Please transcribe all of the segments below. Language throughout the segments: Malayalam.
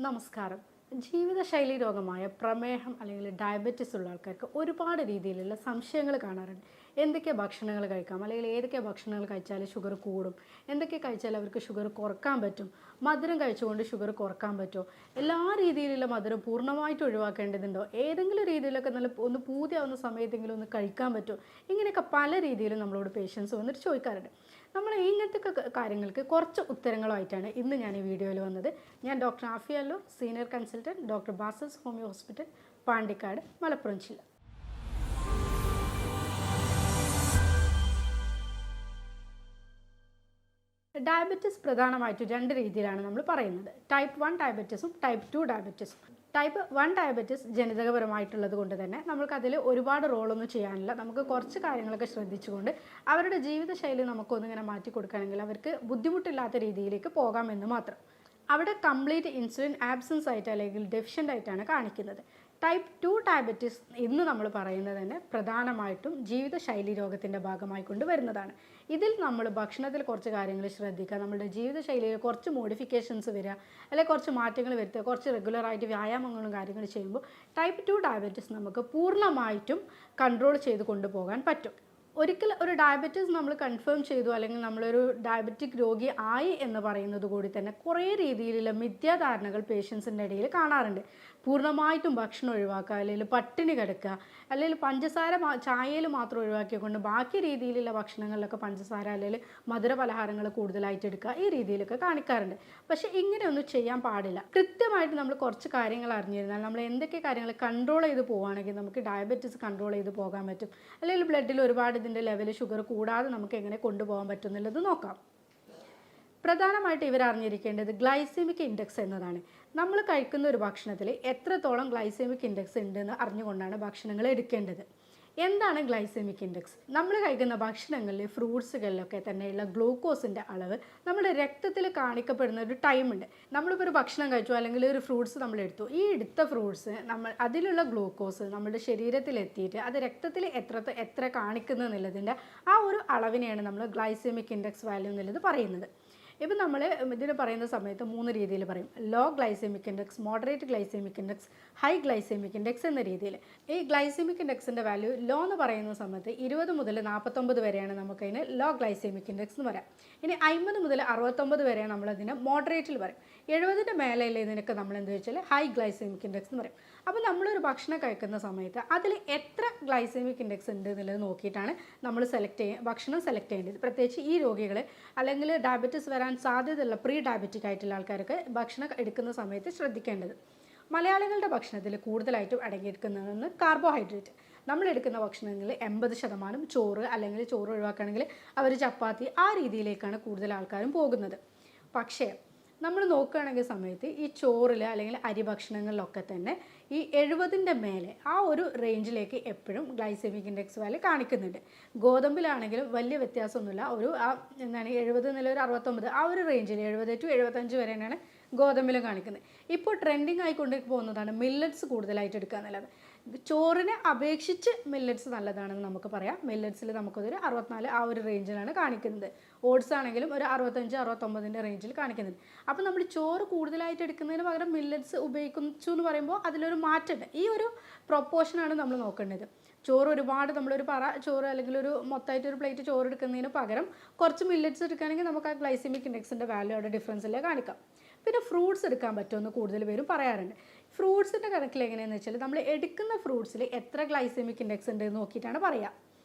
നമസ്കാരം. ജീവിതശൈലി രോഗമായ പ്രമേഹം അല്ലെങ്കിൽ ഡയബറ്റിസ് ഉള്ള ആൾക്കാർക്ക് ഒരുപാട് രീതിയിലുള്ള സംശയങ്ങൾ കാണാറുണ്ട്. എന്തൊക്കെ ഭക്ഷണങ്ങൾ കഴിക്കാം, അല്ലെങ്കിൽ ഏതൊക്കെ ഭക്ഷണങ്ങൾ കഴിച്ചാൽ ഷുഗർ കൂടും, എന്തൊക്കെ കഴിച്ചാൽ അവർക്ക് ഷുഗർ കുറക്കാൻ പറ്റും, മധുരം കഴിച്ചുകൊണ്ട് ഷുഗർ കുറക്കാൻ പറ്റുമോ, എല്ലാ രീതിയിലുള്ള മധുരം പൂർണ്ണമായിട്ട് ഒഴിവാക്കേണ്ടതുണ്ടോ, ഏതെങ്കിലും രീതിയിലൊക്കെ നല്ല ഒന്ന് പൂതിയാവുന്ന സമയത്തെങ്കിലും ഒന്ന് കഴിക്കാൻ പറ്റുമോ, ഇങ്ങനെയൊക്കെ പല രീതിയിലും നമ്മളോട് പേഷ്യൻസ് വന്നിട്ട് ചോദിക്കാറുണ്ട്. നമ്മൾ ഇങ്ങനത്തെ കാര്യങ്ങൾക്ക് കുറച്ച് ഉത്തരങ്ങളുമായിട്ടാണ് ഇന്ന് ഞാൻ ഈ വീഡിയോയിൽ വന്നത്. ഞാൻ doctor Afiya Allur, senior consultant, doctor Basas homeo hospital, Pandikkad, Malappuram ജില്ല. ഡയബറ്റിസ് പ്രധാനമായിട്ടും രണ്ട് രീതിയിലാണ് നമ്മൾ പറയുന്നത്. ടൈപ്പ് 1 ഡയബറ്റിസും ടൈപ്പ് 2 ഡയബറ്റിസും. ടൈപ്പ് 1 ഡയബറ്റിസ് ജനിതകപരമായിട്ടുള്ളത് കൊണ്ട് തന്നെ നമുക്കതിൽ ഒരുപാട് റോളൊന്നും ചെയ്യാനില്ല. നമുക്ക് കുറച്ച് കാര്യങ്ങളൊക്കെ ശ്രദ്ധിച്ചുകൊണ്ട് അവരുടെ ജീവിതശൈലി നമുക്കൊന്നിങ്ങനെ മാറ്റി കൊടുക്കുകയാണെങ്കിൽ അവർക്ക് ബുദ്ധിമുട്ടില്ലാത്ത രീതിയിലേക്ക് പോകാമെന്ന് മാത്രം. അവിടെ കംപ്ലീറ്റ് ഇൻസുലിൻ ആബ്സൻസ് ആയിട്ട് അല്ലെങ്കിൽ ഡെഫിഷ്യൻ്റ് ആയിട്ടാണ് കാണിക്കുന്നത്. ടൈപ്പ് 2 ഡയബറ്റിസ് ഇന്ന് നമ്മൾ പറയുന്നത് തന്നെ പ്രധാനമായിട്ടും ജീവിതശൈലി രോഗത്തിൻ്റെ ഭാഗമായിക്കൊണ്ട് വരുന്നതാണ്. ഇതിൽ നമ്മൾ ഭക്ഷണത്തിൽ കുറച്ച് കാര്യങ്ങൾ ശ്രദ്ധിക്കുക, നമ്മുടെ ജീവിതശൈലിയിൽ കുറച്ച് മോഡിഫിക്കേഷൻസ് വരിക, അല്ലെങ്കിൽ കുറച്ച് മാറ്റങ്ങൾ വരുത്തുക, കുറച്ച് റെഗുലറായിട്ട് വ്യായാമങ്ങളും കാര്യങ്ങൾ ചെയ്യുമ്പോൾ ടൈപ്പ് 2 ഡയബറ്റിസ് നമുക്ക് പൂർണ്ണമായിട്ടും കൺട്രോൾ ചെയ്ത് കൊണ്ടുപോകാൻ പറ്റും. ഒരിക്കൽ ഒരു ഡയബറ്റീസ് നമ്മൾ കൺഫേം ചെയ്തു, അല്ലെങ്കിൽ നമ്മളൊരു ഡയബറ്റിക് രോഗി ആയി എന്ന് പറയുന്നത് കൂടി തന്നെ കുറേ രീതിയിലുള്ള മിഥ്യാധാരണകൾ പേഷ്യൻസിൻ്റെ ഇടയിൽ കാണാറുണ്ട്. പൂർണ്ണമായിട്ടും ഭക്ഷണം ഒഴിവാക്കുക, അല്ലെങ്കിൽ പട്ടിണി കിടക്കുക, അല്ലെങ്കിൽ പഞ്ചസാര ചായയിൽ മാത്രം ഒഴിവാക്കിക്കൊണ്ട് ബാക്കി രീതിയിലുള്ള ഭക്ഷണങ്ങളിലൊക്കെ പഞ്ചസാര അല്ലെങ്കിൽ മധുര പലഹാരങ്ങൾ കൂടുതലായിട്ട് എടുക്കുക, ഈ രീതിയിലൊക്കെ കാണിക്കാറുണ്ട്. പക്ഷേ ഇങ്ങനെയൊന്നും ചെയ്യാൻ പാടില്ല. കൃത്യമായിട്ട് നമ്മൾ കുറച്ച് കാര്യങ്ങൾ അറിഞ്ഞിരുന്നാൽ നമ്മൾ എന്തൊക്കെ കാര്യങ്ങൾ കൺട്രോൾ ചെയ്ത് പോവുകയാണെങ്കിൽ നമുക്ക് ഡയബറ്റിസ് കൺട്രോൾ ചെയ്ത് പോകാൻ പറ്റും, അല്ലെങ്കിൽ ബ്ലഡിൽ ഒരുപാട് ഇതിൻ്റെ ലെവൽ ഷുഗർ കൂടാതെ നമുക്ക് എങ്ങനെ കൊണ്ടുപോകാൻ പറ്റും എന്നുള്ളത് നോക്കാം. പ്രധാനമായിട്ട് ഇവർ അറിഞ്ഞിരിക്കേണ്ടത് ഗ്ലൈസെമിക് ഇൻഡെക്സ് എന്നതാണ്. നമ്മൾ കഴിക്കുന്ന ഒരു ഭക്ഷണത്തിൽ എത്രത്തോളം ഗ്ലൈസെമിക് ഇൻഡെക്സ് ഉണ്ടെന്ന് അറിഞ്ഞുകൊണ്ടാണ് ഭക്ഷണങ്ങൾ എടുക്കേണ്ടത്. എന്താണ് ഗ്ലൈസെമിക് ഇൻഡെക്സ്? നമ്മൾ കഴിക്കുന്ന ഭക്ഷണങ്ങളിൽ ഫ്രൂട്ട്സുകളിലൊക്കെ തന്നെയുള്ള ഗ്ലൂക്കോസിൻ്റെ അളവ് നമ്മുടെ രക്തത്തിൽ കാണിക്കപ്പെടുന്ന ഒരു ടൈമുണ്ട്. നമ്മളിപ്പോൾ ഒരു ഭക്ഷണം കഴിച്ചു, അല്ലെങ്കിൽ ഒരു ഫ്രൂട്ട്സ് നമ്മൾ എടുത്തു, ഈ എടുത്ത ഫ്രൂട്ട്സ് അതിലുള്ള ഗ്ലൂക്കോസ് നമ്മുടെ ശരീരത്തിൽ എത്തിയിട്ട് അത് രക്തത്തിൽ എത്ര കാണിക്കുന്നു എന്നുള്ളതിൻ്റെ ആ ഒരു അളവിനെയാണ് നമ്മൾ ഗ്ലൈസെമിക് ഇൻഡെക്സ് വാല്യൂ എന്നുള്ളത് പറയുന്നത്. ഇപ്പം നമ്മൾ ഇതിന് പറയുന്ന സമയത്ത് 3 രീതിയിൽ പറയും: low glycemic index, moderate glycemic index, high glycemic index എന്ന രീതിയിൽ. ഈ ഗ്ലൈസെമിക് ഇൻഡെക്സിൻ്റെ വാല്യൂ ലോ എന്ന് പറയുന്ന സമയത്ത് 20 മുതൽ 49 വരെയാണ് നമുക്കതിന് ലോ ഗ്ലൈസെമിക് ഇൻഡെക്സ് എന്ന് പറയാം. ഇനി 50 മുതൽ 69 വരെയാണ് നമ്മളതിന് മോഡറേറ്റിൽ പറയും. 70ൻ്റെ മേലെയല്ലേ ഇതിനൊക്കെ നമ്മൾ എന്ത് വെച്ചാൽ ഹൈ ഗ്ലൈസെമിക് ഇൻഡെക്സ് എന്ന് പറയും. അപ്പോൾ നമ്മളൊരു ഭക്ഷണം കഴിക്കുന്ന സമയത്ത് അതിൽ എത്ര ഗ്ലൈസെമിക് ഇൻഡെക്സ് ഉണ്ട് എന്നുള്ളത് നോക്കിയിട്ടാണ് നമ്മൾ ഭക്ഷണം സെലക്ട് ചെയ്യേണ്ടത്. പ്രത്യേകിച്ച് ഈ രോഗികൾ അല്ലെങ്കിൽ ഡയബറ്റിസ് വരാൻ സാധ്യതയുള്ള പ്രീ ഡയബറ്റിക് ആയിട്ടുള്ള ആൾക്കാർക്ക് ഭക്ഷണം എടുക്കുന്ന സമയത്ത് ശ്രദ്ധിക്കേണ്ടത്. മലയാളികളുടെ ഭക്ഷണത്തിൽ കൂടുതലായിട്ടും അടങ്ങിയിരിക്കുന്നതെന്ന് കാർബോഹൈഡ്രേറ്റ്. നമ്മൾ എടുക്കുന്ന ഭക്ഷണങ്ങളിൽ 80% ചോറ്, അല്ലെങ്കിൽ ചോറ് ഒഴിവാക്കുകയാണെങ്കിൽ അവർ ചപ്പാത്തി, ആ രീതിയിലേക്കാണ് കൂടുതൽ ആൾക്കാരും പോകുന്നത്. പക്ഷേ നമ്മൾ നോക്കുകയാണെങ്കിൽ സമയത്ത് ഈ ചോറിൽ അല്ലെങ്കിൽ അരി ഭക്ഷണങ്ങളിലൊക്കെ തന്നെ ഈ 70ൻ്റെ മേലെ ആ ഒരു റേഞ്ചിലേക്ക് എപ്പോഴും ഗ്ലൈസെമിക് ഇൻഡെക്സ് വാല്യൂ കാണിക്കുന്നുണ്ട്. ഗോതമ്പിലാണെങ്കിലും വലിയ വ്യത്യാസമൊന്നുമില്ല, ഒരു 70 എന്നുള്ളൊരു 69, ആ ഒരു റേഞ്ചിൽ 70 to 75 വരെ തന്നെയാണ് ഗോതമ്പിലും കാണിക്കുന്നത്. ഇപ്പോൾ ട്രെൻഡിങ് ആയിക്കൊണ്ട് പോകുന്നതാണ് മില്ലറ്റ്സ് കൂടുതലായിട്ട് എടുക്കുക എന്നുള്ളത്. ചോറിനെ അപേക്ഷിച്ച് മില്ലറ്റ്സ് നല്ലതാണെന്ന് നമുക്ക് പറയാം. മില്ലറ്റ്സിൽ നമുക്കൊരു 64 ആ ഒരു റേഞ്ചിലാണ് കാണിക്കുന്നത്. ഓട്സ് ആണെങ്കിലും ഒരു 65-69ൻ്റെ റേഞ്ചിൽ കാണിക്കുന്നുണ്ട്. അപ്പോൾ നമ്മൾ ചോറ് കൂടുതലായിട്ട് എടുക്കുന്നതിന് പകരം മില്ലറ്റ്സ് ഉപയോഗിച്ചു എന്ന് പറയുമ്പോൾ അതിലൊരു മാറ്റമുണ്ട്. ഈ ഒരു പ്രൊപ്പോർഷനാണ് നമ്മൾ നോക്കേണ്ടത്. ചോറ് ഒരുപാട് നമ്മളൊരു ചോറ് അല്ലെങ്കിൽ ഒരു മൊത്തമായിട്ട് ഒരു പ്ലേറ്റ് ചോറ് എടുക്കുന്നതിന് പകരം കുറച്ച് മില്ലറ്റ്സ് എടുക്കുകയാണെങ്കിൽ നമുക്ക് ആ ഗ്ലൈസെമിക് ഇൻഡെക്സിൻ്റെ വാല്യൂ അവിടെ ഡിഫറൻസിലേ കാണിക്കാം. പിന്നെ ഫ്രൂട്ട്സ് എടുക്കാൻ പറ്റുമെന്ന് കൂടുതൽ പേരും പറയാറുണ്ട്. ഫ്രൂട്ട്സിൻ്റെ കണക്കിൽ എങ്ങനെയാണെന്ന് വെച്ചാൽ നമ്മൾ എടുക്കുന്ന ഫ്രൂട്ട്സിൽ എത്ര ഗ്ലൈസെമിക് ഇൻഡെക്സ് ഉണ്ട് എന്ന് നോക്കിയിട്ടാണ് പറയുക.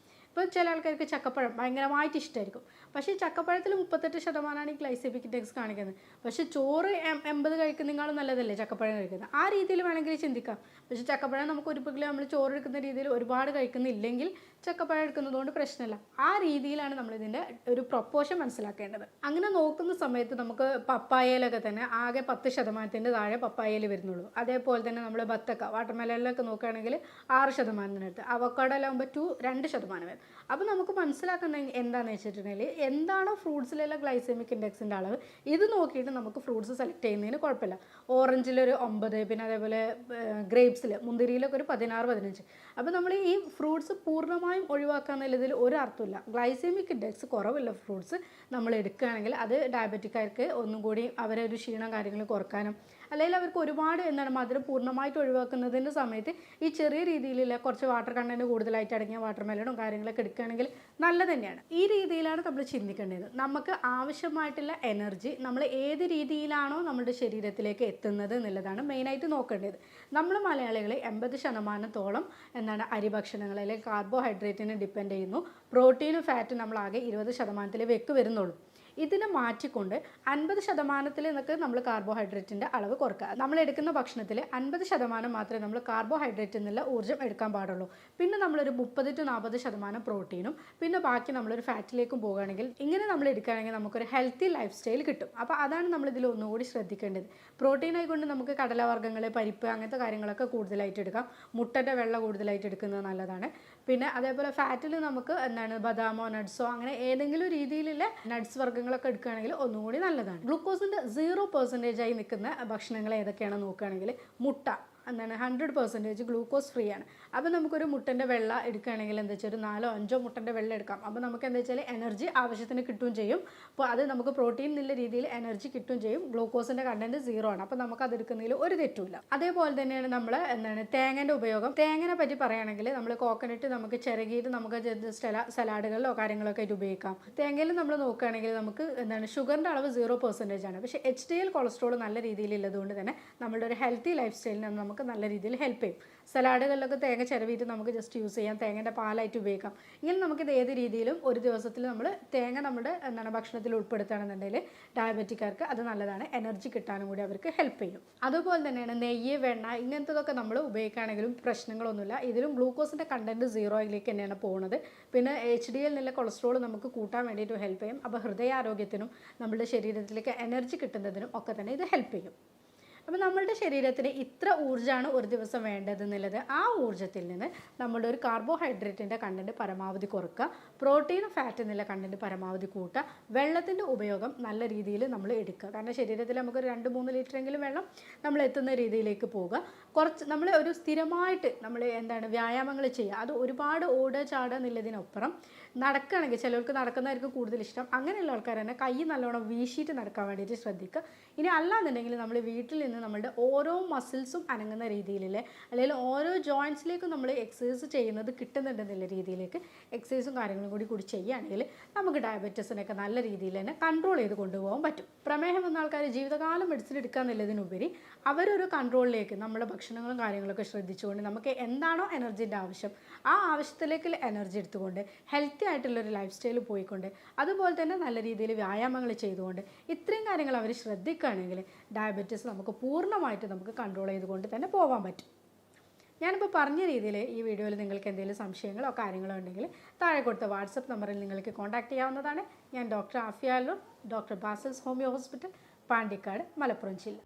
ഇപ്പോൾ ചില ആൾക്കാർക്ക് ചക്കപ്പഴം ഭയങ്കരമായിട്ട് ഇഷ്ടമായിരിക്കും. പക്ഷേ ചക്കപ്പഴത്തിൽ 38% ഈ ഗ്ലൈസെമിക് ഇൻഡെക്സ് കാണിക്കുന്നത്. പക്ഷേ ചോറ് 80 കഴിക്കുന്നതിനേക്കാളും നല്ലതല്ലേ ചക്കപ്പഴം കഴിക്കുന്നത്? ആ രീതിയിൽ വേണമെങ്കിൽ ചിന്തിക്കാം. പക്ഷേ ചക്കപ്പഴം നമുക്ക് ഒരിക്കലും നമ്മൾ ചോറ് എടുക്കുന്ന രീതിയിൽ ഒരുപാട് കഴിക്കുന്നില്ലെങ്കിൽ ചക്കപ്പഴം എടുക്കുന്നതുകൊണ്ട് പ്രശ്നമില്ല. ആ രീതിയിലാണ് നമ്മളിതിൻ്റെ ഒരു പ്രൊപ്പോർഷൻ മനസ്സിലാക്കേണ്ടത്. അങ്ങനെ നോക്കുന്ന സമയത്ത് നമുക്ക് പപ്പായയിലൊക്കെ തന്നെ ആകെ 10% താഴെ പപ്പായയിൽ വരുന്നുള്ളൂ. അതേപോലെ തന്നെ നമ്മൾ ബത്തക്ക, വാട്ടർമെലനിലൊക്കെ നോക്കുകയാണെങ്കിൽ 6%. അവക്കാഡോയിലാകുമ്പോൾ 2% വരും. അപ്പോൾ നമുക്ക് മനസ്സിലാക്കുന്നത് എന്താണെന്ന് വെച്ചിട്ടുണ്ടെങ്കിൽ എന്താണോ ഫ്രൂട്ട്സിലുള്ള ഗ്ലൈസെമിക് ഇൻഡെക്സിൻ്റെ അളവ്, ഇത് നോക്കിയിട്ട് നമുക്ക് ഫ്രൂട്ട്സ് സെലക്ട് ചെയ്യുന്നതിന് കുഴപ്പമില്ല. ഓറഞ്ചിലൊരു 9, പിന്നെ അതേപോലെ ഗ്രേപ്സിൽ, മുന്തിരിയിലൊക്കെ ഒരു 16-15. അപ്പോൾ നമ്മൾ ഈ ഫ്രൂട്ട്സ് പൂർണ്ണമായും ഒഴിവാക്കുക എന്നുള്ളതിൽ ഒരു അർത്ഥമില്ല. ഗ്ലൈസെമിക് ഇൻഡെക്സ് കുറവുള്ള ഫ്രൂട്ട്സ് നമ്മൾ എടുക്കുകയാണെങ്കിൽ അത് ഡയബറ്റിക്കാർക്ക് ഒന്നും കൂടി അവരെ ഒരു ക്ഷീണം കാര്യങ്ങൾ കുറക്കാനും അല്ലെങ്കിൽ അവർക്ക് ഒരുപാട് മധുരം പൂർണ്ണമായിട്ട് ഒഴിവാക്കുന്നതിൻ്റെ സമയത്ത് ഈ ചെറിയ രീതിയിലുള്ള കുറച്ച് വാട്ടർ കണ്ടൻറ്റ് കൂടുതലായിട്ട് അടങ്ങിയ വാട്ടർ മെലണും കാര്യങ്ങളൊക്കെ എടുക്കുകയാണെങ്കിൽ നല്ലത് തന്നെയാണ്. ഈ രീതിയിലാണ് നമ്മൾ ചിന്തിക്കേണ്ടത്. നമുക്ക് ആവശ്യമായിട്ടുള്ള എനർജി നമ്മൾ ഏത് രീതിയിലാണോ നമ്മുടെ ശരീരത്തിലേക്ക് എത്തുന്നത് എന്നുള്ളതാണ് മെയിനായിട്ട് നോക്കേണ്ടത്. നമ്മൾ മലയാളികൾ 80% അരി ഭക്ഷണങ്ങൾ അല്ലെങ്കിൽ കാർബോഹൈഡ്രേറ്റിനെ ഡിപ്പെൻഡ് ചെയ്യുന്നു. പ്രോട്ടീനും ഫാറ്റും നമ്മളാകെ 20% വരുന്നുള്ളൂ. ഇതിനെ മാറ്റിക്കൊണ്ട് 50% എന്നൊക്കെ നമ്മൾ കാർബോഹൈഡ്രേറ്റിൻ്റെ അളവ് കുറക്കുക. നമ്മൾ എടുക്കുന്ന ഭക്ഷണത്തിൽ 50% മാത്രമേ നമ്മൾ കാർബോഹൈഡ്രേറ്റ് എന്നുള്ള ഊർജ്ജം എടുക്കാൻ പാടുള്ളൂ. പിന്നെ നമ്മളൊരു 30-40% പ്രോട്ടീനും പിന്നെ ബാക്കി നമ്മളൊരു ഫാറ്റിലേക്കും പോകുകയാണെങ്കിൽ ഇങ്ങനെ നമ്മൾ എടുക്കുകയാണെങ്കിൽ നമുക്കൊരു ഹെൽത്തി ലൈഫ് സ്റ്റൈൽ കിട്ടും. അപ്പോൾ അതാണ് നമ്മളിതിൽ ഒന്നുകൂടി ശ്രദ്ധിക്കേണ്ടത്. പ്രോട്ടീൻ ആയിക്കൊണ്ട് നമുക്ക് കടലവർഗ്ഗങ്ങൾ, പരിപ്പ് അങ്ങനത്തെ കാര്യങ്ങളൊക്കെ കൂടുതലായിട്ട് എടുക്കാം. മുട്ടൻ്റെ വെള്ള കൂടുതലായിട്ട് എടുക്കുന്നത് നല്ലതാണ്. പിന്നെ അതേപോലെ ഫാറ്റിൽ നമുക്ക് ബദാമോ നട്ട്സോ അങ്ങനെ ഏതെങ്കിലും രീതിയിലുള്ള നട്ട്സ് വർഗ്ഗങ്ങളൊക്കെ എടുക്കുകയാണെങ്കിൽ ഒന്നുകൂടി നല്ലതാണ്. ഗ്ലൂക്കോസിൻ്റെ 0% ആയി നിൽക്കുന്ന ഭക്ഷണങ്ങൾ ഏതൊക്കെയാണെന്ന് നോക്കുകയാണെങ്കിൽ മുട്ട 100% ഗ്ലൂക്കോസ് ഫ്രീ ആണ്. അപ്പോൾ നമുക്കൊരു മുട്ടൻ്റെ വെള്ള എടുക്കുകയാണെങ്കിൽ എന്താ വെച്ചാൽ ഒരു 4-5 മുട്ടൻ്റെ വെള്ള എടുക്കാം. അപ്പോൾ നമുക്ക് എന്താ വെച്ചാൽ എനർജി ആവശ്യത്തിന് കിട്ടുകയും ചെയ്യും. അപ്പോൾ അത് നമുക്ക് പ്രോട്ടീൻ എന്നുള്ള രീതിയിൽ എനർജി കിട്ടുകയും ചെയ്യും. ഗ്ലൂക്കോസിൻ്റെ കണ്ടൻറ്റ് 0 ആണ്. അപ്പോൾ നമുക്ക് അത് എടുക്കുന്നതിൽ ഒരു തെറ്റുമില്ല. അതേപോലെ തന്നെയാണ് നമ്മൾ തേങ്ങൻ്റെ ഉപയോഗം. തേങ്ങനെ പറ്റി പറയുകയാണെങ്കിൽ നമ്മൾ കോക്കനട്ട് നമുക്ക് ചിരകിയിട്ട് നമുക്ക് സലാഡുകളിലോ കാര്യങ്ങളൊക്കെ ആയിട്ട് ഉപയോഗിക്കാം. തേങ്ങയിൽ നമ്മൾ നോക്കുകയാണെങ്കിൽ നമുക്ക് ഷുഗറിൻ്റെ അളവ് 0% ആണ്. പക്ഷേ HDL കൊളസ്ട്രോൾ നല്ല രീതിയിലുള്ളതുകൊണ്ട് തന്നെ നമ്മളുടെ ഒരു ഹെൽത്തി ലൈഫ് സ്റ്റൈലിന് നമുക്ക് നല്ല രീതിയിൽ ഹെൽപ്പ് ചെയ്യും. സലാഡുകളിലൊക്കെ തേങ്ങ ചിരവിയിട്ട് നമുക്ക് ജസ്റ്റ് യൂസ് ചെയ്യാം. തേങ്ങയുടെ പാലായിട്ട് ഉപയോഗിക്കാം. ഇങ്ങനെ നമുക്കിത് ഏത് രീതിയിലും ഒരു ദിവസത്തിൽ നമ്മൾ തേങ്ങ നമ്മുടെ ഭക്ഷണത്തിൽ ഉൾപ്പെടുത്തുകയാണെന്നുണ്ടെങ്കിൽ ഡയബറ്റിക്കാർക്ക് അത് നല്ലതാണ്. എനർജി കിട്ടാനും കൂടി അവർക്ക് ഹെൽപ്പ് ചെയ്യും. അതുപോലെ തന്നെയാണ് നെയ്യ്, വെണ്ണ ഇങ്ങനത്തതൊക്കെ നമ്മൾ ഉപയോഗിക്കുകയാണെങ്കിലും പ്രശ്നങ്ങളൊന്നുമില്ല. ഇതിലും ഗ്ലൂക്കോസിൻ്റെ കണ്ടൻറ്റ് 0 തന്നെയാണ് പോകുന്നത്. പിന്നെ HDL എന്നുള്ള കൊളസ്ട്രോൾ നമുക്ക് കൂട്ടാൻ വേണ്ടിയിട്ട് ഹെൽപ്പ് ചെയ്യും. അപ്പോൾ ഹൃദയാരോഗ്യത്തിനും നമ്മുടെ ശരീരത്തിലേക്ക് എനർജി കിട്ടുന്നതിനും ഒക്കെ തന്നെ ഇത് ഹെൽപ്പ് ചെയ്യും. അപ്പോൾ നമ്മളുടെ ശരീരത്തിന് ഇത്ര ഊർജ്ജമാണ് ഒരു ദിവസം വേണ്ടതെന്നുള്ളത് ആ ഊർജ്ജത്തിൽ നിന്ന് നമ്മുടെ ഒരു കാർബോഹൈഡ്രേറ്റിൻ്റെ കണ്ടൻറ്റ് പരമാവധി കുറക്കുക. പ്രോട്ടീനും ഫാറ്റ് എന്നുള്ള കണ്ടൻറ്റ് പരമാവധി കൂട്ടുക. വെള്ളത്തിൻ്റെ ഉപയോഗം നല്ല രീതിയിൽ നമ്മൾ എടുക്കുക. കാരണം ശരീരത്തിൽ നമുക്ക് 2-3 ലിറ്ററെങ്കിലും വെള്ളം നമ്മൾ എത്തുന്ന രീതിയിലേക്ക് പോവുക. കുറച്ച് നമ്മൾ ഒരു സ്ഥിരമായിട്ട് നമ്മൾ വ്യായാമങ്ങൾ ചെയ്യുക. അത് ഒരുപാട് ഓടുക ചാടുക എന്നുള്ളതിനപ്പുറം നടക്കുകയാണെങ്കിൽ ചിലർക്ക് നടക്കുന്നതായിരിക്കും കൂടുതൽ ഇഷ്ടം. അങ്ങനെയുള്ള ആൾക്കാർ തന്നെ കൈ നല്ലോണം വീശിയിട്ട് നടക്കാൻ വേണ്ടിയിട്ട് ശ്രദ്ധിക്കുക. ഇനി അല്ലാന്നുണ്ടെങ്കിൽ നമ്മൾ വീട്ടിൽ നിന്ന് നമ്മളുടെ ഓരോ മസിൽസും അനങ്ങുന്ന രീതിയിലുള്ള അല്ലെങ്കിൽ ഓരോ ജോയിൻസിലേക്കും നമ്മൾ എക്സസൈസ് ചെയ്യുന്നത് കിട്ടുന്നുണ്ടെന്നുള്ള രീതിയിലേക്ക് എക്സസൈസും കാര്യങ്ങളും കൂടി ചെയ്യുകയാണെങ്കിൽ നമുക്ക് ഡയബറ്റീസിനൊക്കെ നല്ല രീതിയിൽ തന്നെ കൺട്രോൾ ചെയ്ത് കൊണ്ടുപോകാൻ പറ്റും. പ്രമേഹം വന്ന ആൾക്കാർ ജീവിതകാലം മെഡിസിൻ എടുക്കുക എന്നുള്ളതിനുപരി അവരൊരു കൺട്രോളിലേക്ക് നമ്മുടെ ഭക്ഷണങ്ങളും കാര്യങ്ങളൊക്കെ ശ്രദ്ധിച്ചുകൊണ്ട് നമുക്ക് എന്താണോ എനർജീൻ്റെ ആവശ്യം ആ ആവശ്യത്തിലേക്ക് എനർജി എടുത്തുകൊണ്ട് ഹെൽത്തി ആയിട്ടുള്ളൊരു ലൈഫ് സ്റ്റൈൽ പോയിക്കൊണ്ട് അതുപോലെ തന്നെ നല്ല രീതിയിൽ വ്യായാമങ്ങൾ ചെയ്തുകൊണ്ട് ഇത്രയും കാര്യങ്ങൾ അവർ ശ്രദ്ധിക്കുകയാണെങ്കിൽ ഡയബറ്റീസ് നമുക്ക് പൂർണ്ണമായിട്ട് നമുക്ക് കൺട്രോൾ ചെയ്തുകൊണ്ട് തന്നെ പോകാൻ പറ്റും. ഞാനിപ്പോൾ പറഞ്ഞ രീതിയിൽ ഈ വീഡിയോയിൽ നിങ്ങൾക്ക് എന്തെങ്കിലും സംശയങ്ങളോ കാര്യങ്ങളോ ഉണ്ടെങ്കിൽ താഴെ കൊടുത്ത വാട്സപ്പ് നമ്പറിൽ നിങ്ങൾക്ക് കോൺടാക്റ്റ് ചെയ്യാവുന്നതാണ്. ഞാൻ doctor Afiya Allur, doctor Basil's homeo hospital, Pandikkad, Malappuram ജില്ല.